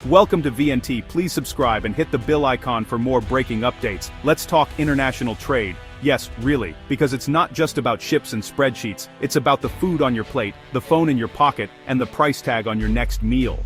Welcome to VNT. Please subscribe and hit the bell icon for more breaking updates. Let's talk international trade. Yes, really, because it's not just about ships and spreadsheets, it's about the food on your plate, the phone in your pocket, and the price tag on your next meal.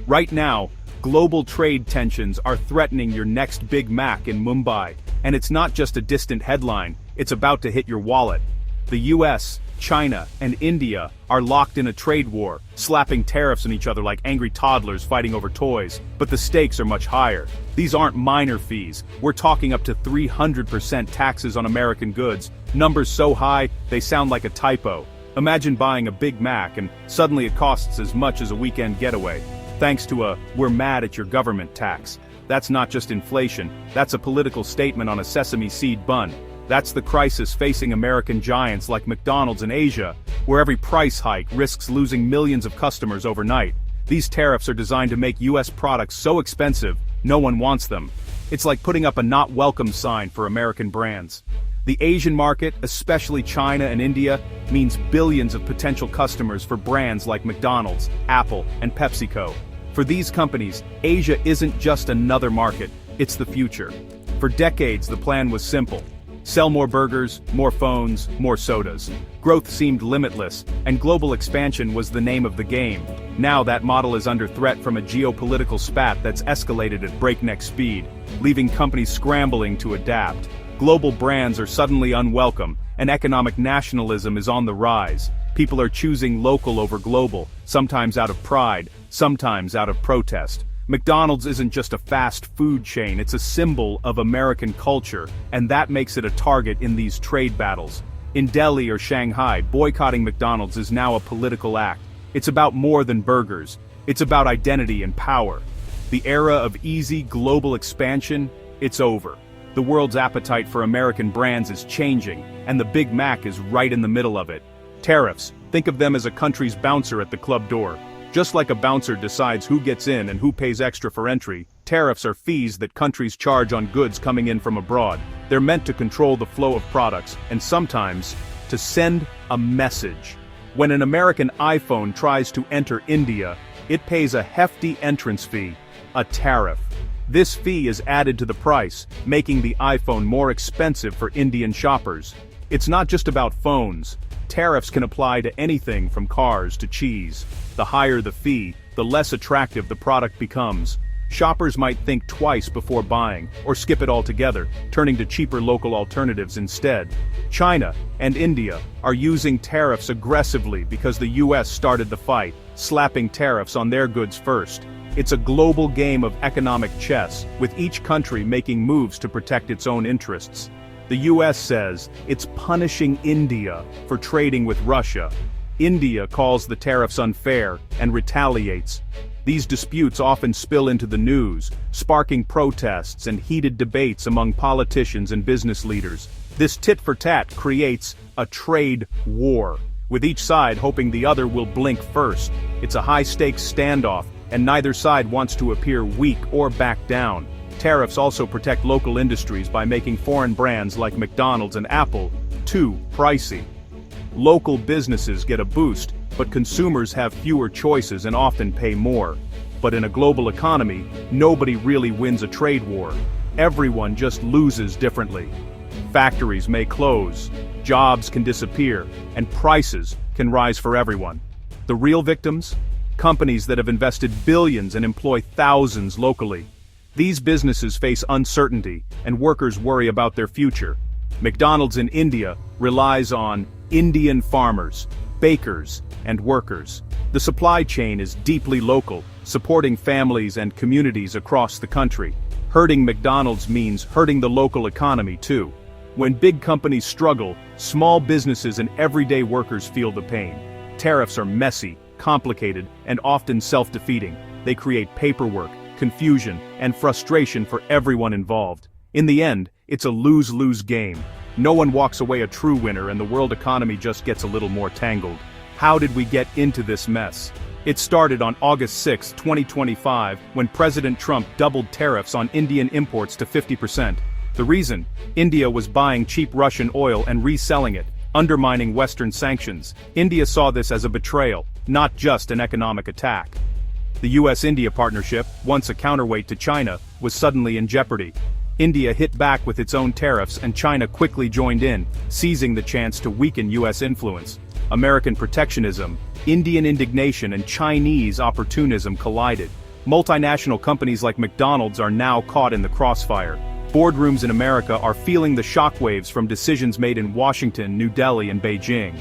Right now, global trade tensions are threatening your next Big Mac in Mumbai, and it's not just a distant headline, it's about to hit your wallet. The US, China, and India are locked in a trade war, slapping tariffs on each other like angry toddlers fighting over toys. But the stakes are much higher. These aren't minor fees. We're talking up to 300% taxes on American goods, numbers so high, they sound like a typo. Imagine buying a Big Mac and suddenly it costs as much as a weekend getaway, thanks to a "we're mad at your government" tax. That's not just inflation, that's a political statement on a sesame seed bun. That's the crisis facing American giants like McDonald's in Asia, where every price hike risks losing millions of customers overnight. These tariffs are designed to make US products so expensive, no one wants them. It's like putting up a "not welcome" sign for American brands. The Asian market, especially China and India, means billions of potential customers for brands like McDonald's, Apple, and PepsiCo. For these companies, Asia isn't just another market, it's the future. For decades, the plan was simple. Sell more burgers, more phones, more sodas. Growth seemed limitless, and global expansion was the name of the game. Now that model is under threat from a geopolitical spat that's escalated at breakneck speed, leaving companies scrambling to adapt. Global brands are suddenly unwelcome, and economic nationalism is on the rise. People are choosing local over global, sometimes out of pride, sometimes out of protest. McDonald's isn't just a fast food chain, it's a symbol of American culture, and that makes it a target in these trade battles. In Delhi or Shanghai, boycotting McDonald's is now a political act. It's about more than burgers, it's about identity and power. The era of easy global expansion, it's over. The world's appetite for American brands is changing, and the Big Mac is right in the middle of it. Tariffs, think of them as a country's bouncer at the club door. Just like a bouncer decides who gets in and who pays extra for entry, tariffs are fees that countries charge on goods coming in from abroad. They're meant to control the flow of products, and sometimes, to send a message. When an American iPhone tries to enter India, it pays a hefty entrance fee, a tariff. This fee is added to the price, making the iPhone more expensive for Indian shoppers. It's not just about phones. Tariffs can apply to anything from cars to cheese. The higher the fee, the less attractive the product becomes. Shoppers might think twice before buying, or skip it altogether, turning to cheaper local alternatives instead. China and India are using tariffs aggressively because the US started the fight, slapping tariffs on their goods first. It's a global game of economic chess, with each country making moves to protect its own interests. The US says it's punishing India for trading with Russia. India calls the tariffs unfair and retaliates. These disputes often spill into the news, sparking protests and heated debates among politicians and business leaders. This tit-for-tat creates a trade war, with each side hoping the other will blink first. It's a high-stakes standoff, and neither side wants to appear weak or back down. Tariffs also protect local industries by making foreign brands like McDonald's and Apple too pricey. Local businesses get a boost, but consumers have fewer choices and often pay more. But in a global economy, nobody really wins a trade war. Everyone just loses differently. Factories may close, jobs can disappear, and prices can rise for everyone. The real victims? Companies that have invested billions and employ thousands locally. These businesses face uncertainty, and workers worry about their future. McDonald's in India relies on Indian farmers, bakers, and workers. The supply chain is deeply local, supporting families and communities across the country. Hurting McDonald's means hurting the local economy too. When big companies struggle, small businesses and everyday workers feel the pain. Tariffs are messy, complicated, and often self-defeating. They create paperwork, confusion, and frustration for everyone involved. In the end, it's a lose-lose game. No one walks away a true winner, and the world economy just gets a little more tangled. How did we get into this mess? It started on August 6, 2025, when President Trump doubled tariffs on Indian imports to 50%. The reason? India was buying cheap Russian oil and reselling it, undermining Western sanctions. India saw this as a betrayal, not just an economic attack. The US-India partnership, once a counterweight to China, was suddenly in jeopardy. India hit back with its own tariffs and China quickly joined in, seizing the chance to weaken US influence. American protectionism, Indian indignation and Chinese opportunism collided. Multinational companies like McDonald's are now caught in the crossfire. Boardrooms in America are feeling the shockwaves from decisions made in Washington, New Delhi and Beijing.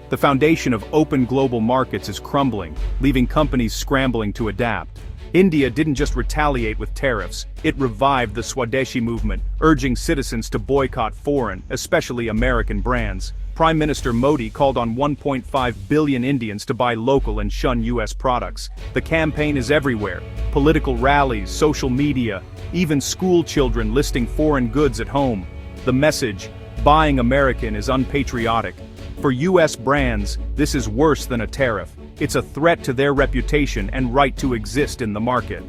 The foundation of open global markets is crumbling, leaving companies scrambling to adapt. India didn't just retaliate with tariffs, it revived the Swadeshi movement, urging citizens to boycott foreign, especially American brands. Prime Minister Modi called on 1.5 billion Indians to buy local and shun US products. The campaign is everywhere: political rallies, social media, even school children listing foreign goods at home. The message, buying American, is unpatriotic. For US brands, this is worse than a tariff. It's a threat to their reputation and right to exist in the market.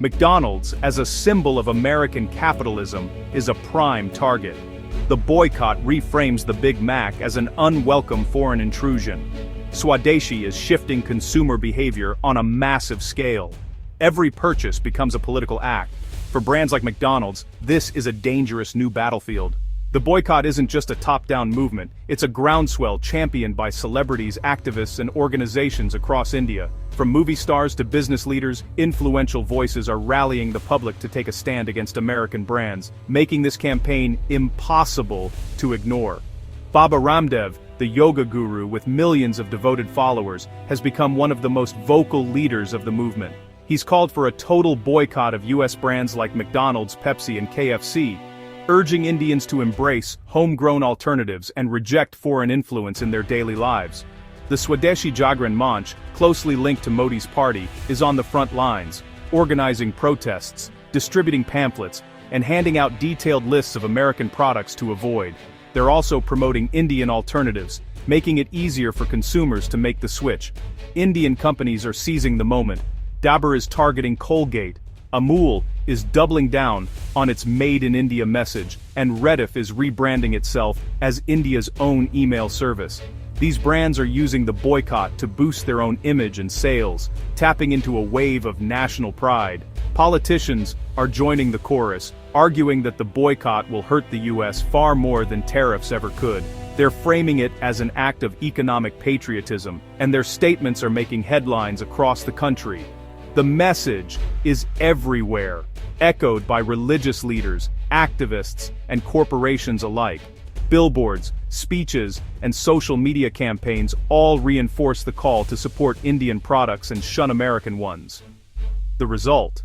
McDonald's, as a symbol of American capitalism, is a prime target. The boycott reframes the Big Mac as an unwelcome foreign intrusion. Swadeshi is shifting consumer behavior on a massive scale. Every purchase becomes a political act. For brands like McDonald's, this is a dangerous new battlefield. The boycott isn't just a top-down movement, it's a groundswell championed by celebrities, activists, and organizations across India. From movie stars to business leaders, influential voices are rallying the public to take a stand against American brands, making this campaign impossible to ignore. Baba Ramdev, the yoga guru with millions of devoted followers, has become one of the most vocal leaders of the movement. He's called for a total boycott of US brands like McDonald's, Pepsi, and KFC, urging Indians to embrace homegrown alternatives and reject foreign influence in their daily lives. The Swadeshi Jagran Manch, closely linked to Modi's party, is on the front lines, organizing protests, distributing pamphlets, and handing out detailed lists of American products to avoid. They're also promoting Indian alternatives, making it easier for consumers to make the switch. Indian companies are seizing the moment. Dabur is targeting Colgate, Amul is doubling down on its Made in India message, and Rediff is rebranding itself as India's own email service. These brands are using the boycott to boost their own image and sales, tapping into a wave of national pride. Politicians are joining the chorus, arguing that the boycott will hurt the US far more than tariffs ever could. They're framing it as an act of economic patriotism, and their statements are making headlines across the country. The message is everywhere, echoed by religious leaders, activists, and corporations alike. Billboards, speeches, and social media campaigns all reinforce the call to support Indian products and shun American ones. The result?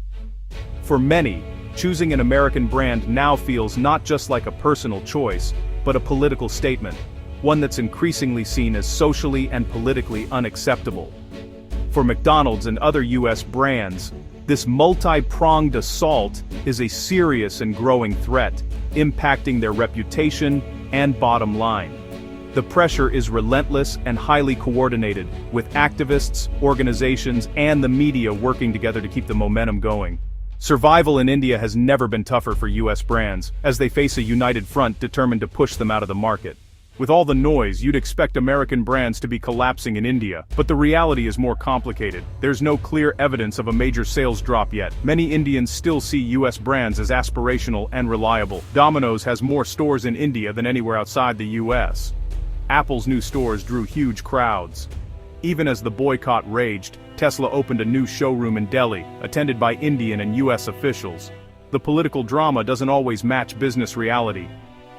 For many, choosing an American brand now feels not just like a personal choice, but a political statement, one that's increasingly seen as socially and politically unacceptable. For McDonald's and other US brands, this multi-pronged assault is a serious and growing threat, impacting their reputation and bottom line. The pressure is relentless and highly coordinated, with activists, organizations, and the media working together to keep the momentum going. Survival in India has never been tougher for US brands, as they face a united front determined to push them out of the market. With all the noise, you'd expect American brands to be collapsing in India, but the reality is more complicated. There's no clear evidence of a major sales drop yet. Many Indians still see US brands as aspirational and reliable. Domino's has more stores in India than anywhere outside the US. Apple's new stores drew huge crowds. Even as the boycott raged, Tesla opened a new showroom in Delhi, attended by Indian and US officials. The political drama doesn't always match business reality.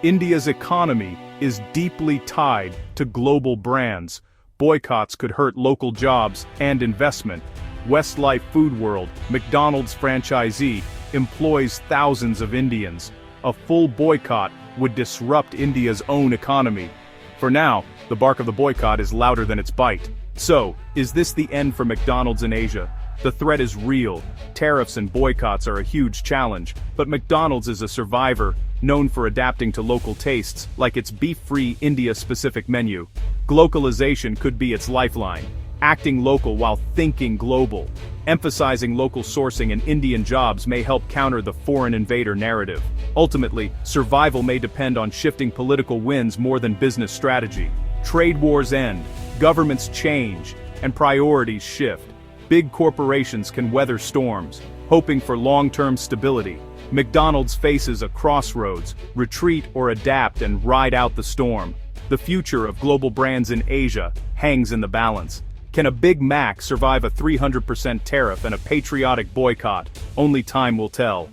India's economy is deeply tied to global brands. Boycotts could hurt local jobs and investment. Westlife Food World, McDonald's franchisee, employs thousands of Indians. A full boycott would disrupt India's own economy. For now, the bark of the boycott is louder than its bite. So, is this the end for McDonald's in Asia? The threat is real. Tariffs and boycotts are a huge challenge, but McDonald's is a survivor, known for adapting to local tastes, like its beef-free India-specific menu. Glocalization could be its lifeline, acting local while thinking global. Emphasizing local sourcing and Indian jobs may help counter the foreign invader narrative. Ultimately, survival may depend on shifting political winds more than business strategy. Trade wars end, governments change, and priorities shift. Big corporations can weather storms, hoping for long-term stability. McDonald's faces a crossroads, retreat or adapt and ride out the storm. The future of global brands in Asia hangs in the balance. Can a Big Mac survive a 300% tariff and a patriotic boycott? Only time will tell.